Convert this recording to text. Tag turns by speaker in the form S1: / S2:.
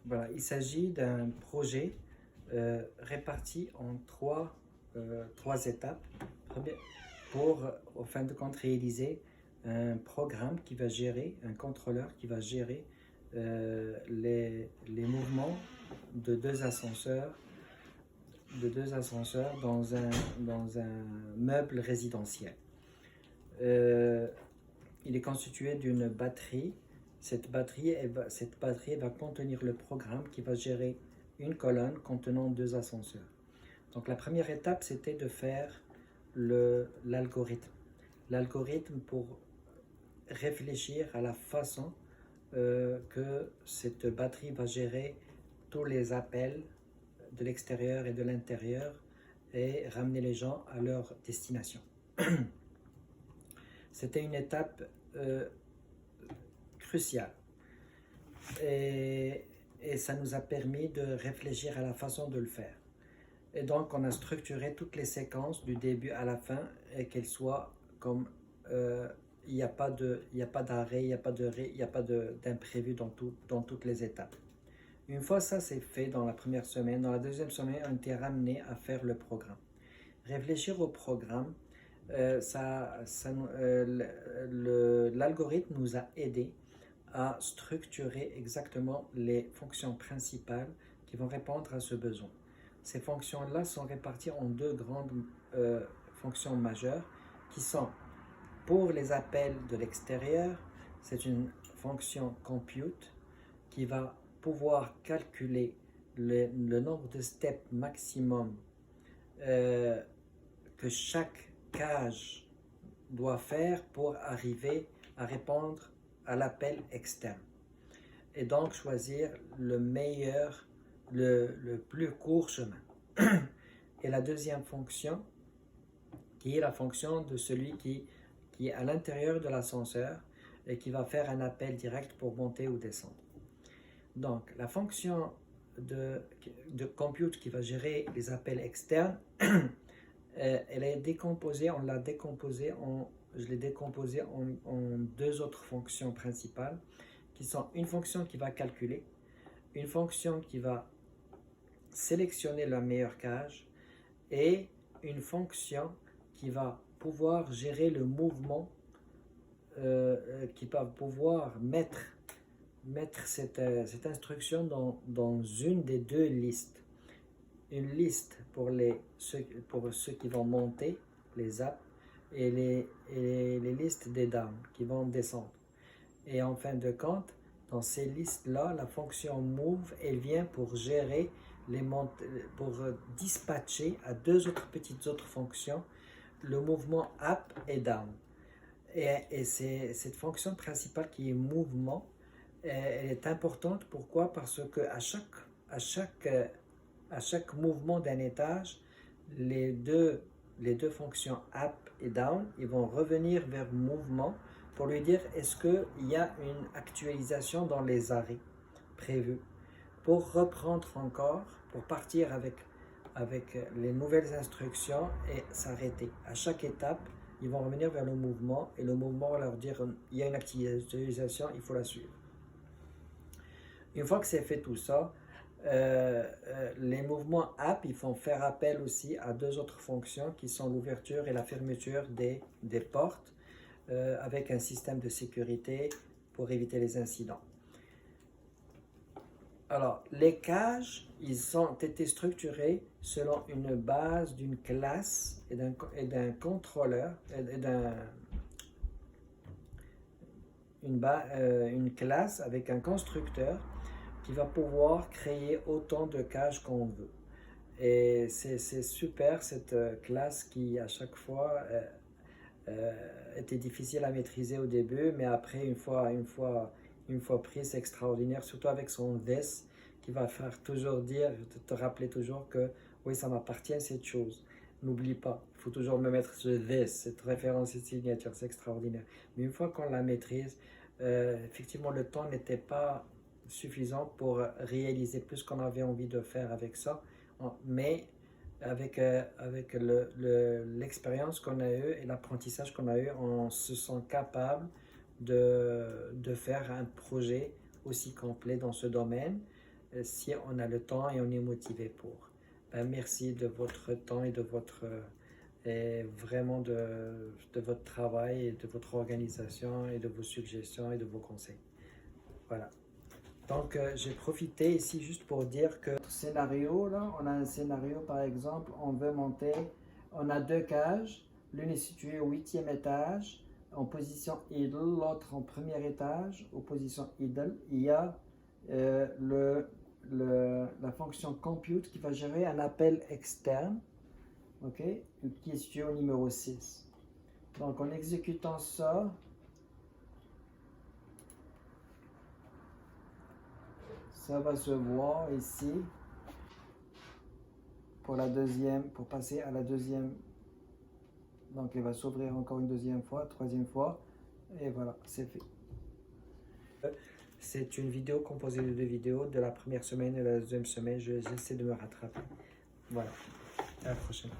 S1: Voilà, il s'agit d'un projet réparti en trois étapes pour, au fin de compte, réaliser un programme qui va gérer, un contrôleur qui va gérer les mouvements de deux ascenseurs dans un meuble résidentiel. Euh, il est constitué d'une batterie. Cette batterie va contenir le programme qui va gérer une colonne contenant deux ascenseurs. Donc la première étape, c'était de faire l'algorithme. L'algorithme pour réfléchir à la façon que cette batterie va gérer tous les appels de l'extérieur et de l'intérieur et ramener les gens à leur destination. C'était une étape cruciale et ça nous a permis de réfléchir à la façon de le faire. Et donc on a structuré toutes les séquences du début à la fin et qu'elles soient comme il n'y a pas d'arrêt, il n'y a pas d'imprévu dans toutes les étapes. Une fois ça c'est fait dans la première semaine, dans la deuxième semaine, on était ramené à faire le programme. Réfléchir au programme, l'algorithme nous a aidé à structurer exactement les fonctions principales qui vont répondre à ce besoin. Ces fonctions-là sont réparties en deux grandes fonctions majeures qui sont pour les appels de l'extérieur, c'est une fonction compute qui va pouvoir calculer le nombre de steps maximum que chaque cage doit faire pour arriver à répondre à l'appel externe. Et donc choisir le meilleur, le plus court chemin. Et la deuxième fonction, qui est la fonction de celui qui est à l'intérieur de l'ascenseur et qui va faire un appel direct pour monter ou descendre. Donc, la fonction de compute qui va gérer les appels externes, elle est décomposée, je l'ai décomposée en deux autres fonctions principales, qui sont une fonction qui va calculer, une fonction qui va sélectionner la meilleure cage et une fonction qui va pouvoir gérer le mouvement, qui va pouvoir mettre cette instruction dans une des deux listes. Une liste pour ceux qui vont monter, les up, et les listes des downs qui vont descendre. Et en fin de compte, dans ces listes-là, la fonction move, elle vient pour gérer pour dispatcher à deux petites autres fonctions le mouvement up et down. Et c'est cette fonction principale qui est mouvement, elle est importante. Pourquoi? Parce que à chaque mouvement d'un étage, les deux fonctions up et down, ils vont revenir vers mouvement pour lui dire est-ce qu'il y a une actualisation dans les arrêts prévus pour reprendre encore, pour partir avec les nouvelles instructions et s'arrêter. À chaque étape, ils vont revenir vers le mouvement et le mouvement va leur dire il y a une actualisation, il faut la suivre. Une fois que c'est fait tout ça, les mouvements app, ils font faire appel aussi à deux autres fonctions qui sont l'ouverture et la fermeture des portes avec un système de sécurité pour éviter les incidents. Alors, les cages, ils ont été structurés selon une base d'une classe et d'un contrôleur, une classe avec un constructeur qui va pouvoir créer autant de cages qu'on veut. Et c'est super cette classe qui à chaque fois était difficile à maîtriser au début, mais après une fois pris, c'est extraordinaire, surtout avec son this qui va faire toujours dire, te rappeler toujours que oui, ça m'appartient cette chose. N'oublie pas, il faut toujours me mettre ce this, cette référence et signature, c'est extraordinaire. Mais une fois qu'on la maîtrise, effectivement, le temps n'était pas suffisant pour réaliser plus qu'on avait envie de faire avec ça, mais avec l'expérience qu'on a eue et l'apprentissage qu'on a eu, on se sent capable de faire un projet aussi complet dans ce domaine si on a le temps et on est motivé pour. Merci de votre temps et de votre et vraiment de votre travail et de votre organisation et de vos suggestions et de vos conseils. Voilà. Donc, j'ai profité ici juste pour dire que notre scénario, là, on a un scénario, par exemple, on veut monter, on a 2 cages, l'une est située au 8e étage, en position idle, l'autre en premier étage, en position idle. Il y a la fonction compute qui va gérer un appel externe, ok, qui est situé au numéro 6. Donc, en exécutant ça, ça va se voir ici pour la deuxième, pour passer à la deuxième. Donc, il va s'ouvrir encore une deuxième fois, troisième fois, et voilà, c'est fait. C'est une vidéo composée de 2 vidéos, de la première semaine et de la deuxième semaine. J'essaie de me rattraper. Voilà, à la prochaine.